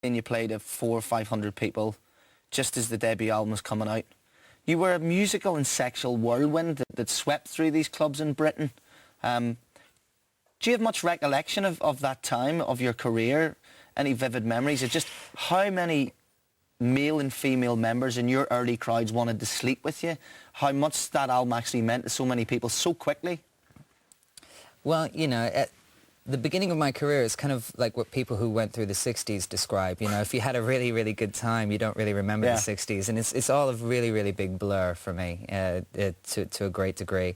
and you played to 400 or 500 people just as the debut album was coming out. You were a musical and sexual whirlwind that swept through these clubs in Britain. Do you have much recollection of that time, of your career? Any vivid memories of just how many male and female members in your early crowds wanted to sleep with you? How much that album actually meant to so many people so quickly? Well, you know, at the beginning of my career is kind of like what people who went through the 60s describe. You know, if you had a really, really good time, you don't really remember the 60s. And it's all a really, really big blur for me to a great degree.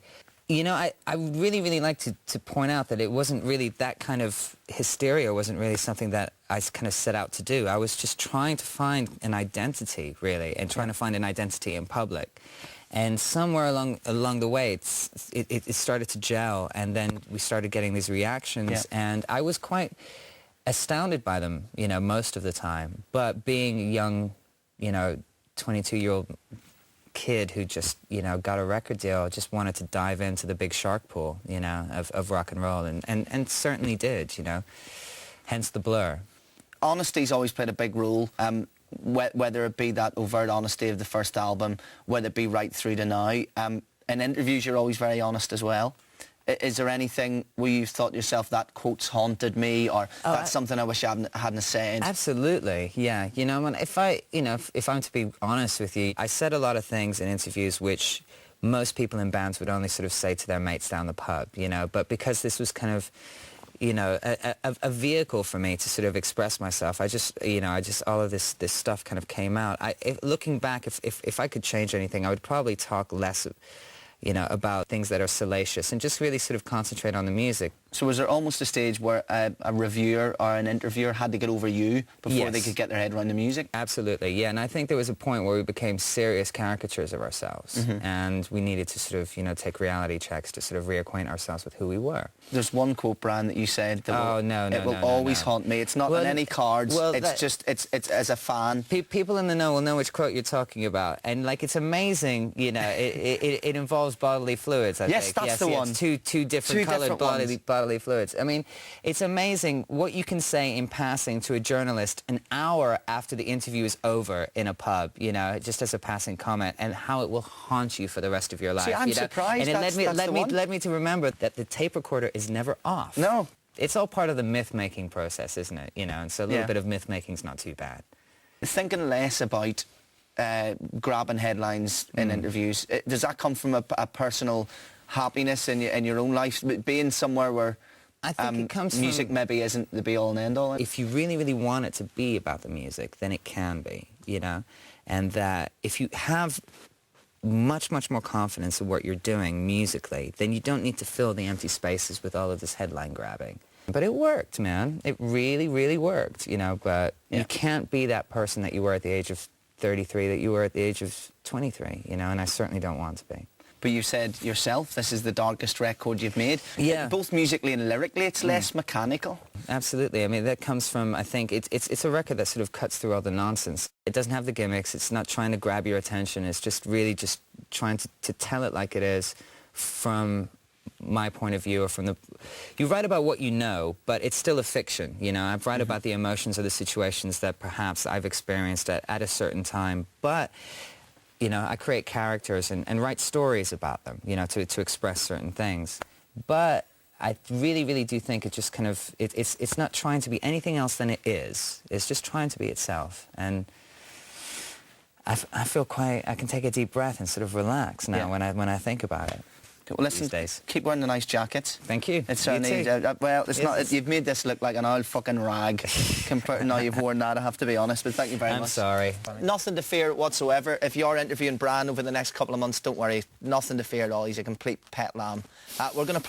You know, I really, really like to point out that it wasn't really that kind of hysteria wasn't really something that I kind of set out to do. I was just trying to find an identity, really, and trying to find an identity in public. And somewhere along the way, it started to gel, and then we started getting these reactions, and I was quite astounded by them, you know, most of the time. But being a young, you know, 22-year-old kid who just, you know, got a record deal, just wanted to dive into the big shark pool, you know, of rock and roll, and certainly did, you know, hence the blur. Honesty's always played a big role, whether it be that overt honesty of the first album, whether it be right through to now. In interviews you're always very honest as well. Is there anything where you thought to yourself, that quote's haunted me, or that's something I wish I hadn't said? Absolutely, yeah. You know, if I'm to be honest with you, I said a lot of things in interviews which most people in bands would only sort of say to their mates down the pub, you know, but because this was kind of, you know, a vehicle for me to sort of express myself, all of this stuff kind of came out. Looking back, if I could change anything, I would probably talk less, you know, about things that are salacious and just really sort of concentrate on the music. So was there almost a stage where a reviewer or an interviewer had to get over you before they could get their head around the music? Absolutely, yeah. And I think there was a point where we became serious caricatures of ourselves, and we needed to sort of, you know, take reality checks to sort of reacquaint ourselves with who we were. There's one quote, Brian, that you said that it will always haunt me. It's not on any cards. Well, it's as a fan. People in the know will know which quote you're talking about, and like it's amazing, you know. It involves bodily fluids. I think. That's the one. Two different coloured bodily fluids. I mean, it's amazing what you can say in passing to a journalist an hour after the interview is over in a pub, you know, just as a passing comment, and how it will haunt you for the rest of your life. See, I'm surprised. And it led me to remember that the tape recorder is never off. No. It's all part of the myth-making process, isn't it? You know, and so a little bit of myth-making's not too bad. Thinking less about grabbing headlines in interviews, does that come from a personal happiness in your own life, being somewhere where I think it comes music from, maybe isn't the be-all and end-all? If you really, really want it to be about the music, then it can be, you know, and that if you have much, much more confidence in what you're doing musically, then you don't need to fill the empty spaces with all of this headline grabbing. But it worked, man. It really, really worked, you know, but you can't be that person that you were at the age of 33 that you were at the age of 23, you know, and I certainly don't want to be. But you said yourself, this is the darkest record you've made. Yeah. Both musically and lyrically, it's less mechanical. Absolutely. I mean, that comes from, I think, it's a record that sort of cuts through all the nonsense. It doesn't have the gimmicks. It's not trying to grab your attention. It's just really just trying to tell it like it is from my point of view, or from the... You write about what you know, but it's still a fiction, you know. I've write about the emotions or the situations that perhaps I've experienced at a certain time, but... You know, I create characters and write stories about them, you know, to express certain things. But I really, really do think it just kind of, it's not trying to be anything else than it is. It's just trying to be itself. And I feel quite, I can take a deep breath and sort of relax now when I think about it. Well, listen, keep wearing the nice jackets. Thank you. It's certainly, well, it's not. You've made this look like an old fucking rag compared to now you've worn that, I have to be honest, but thank you very much. I'm sorry. Nothing to fear whatsoever. If you're interviewing Brian over the next couple of months, don't worry. Nothing to fear at all. He's a complete pet lamb. We're going to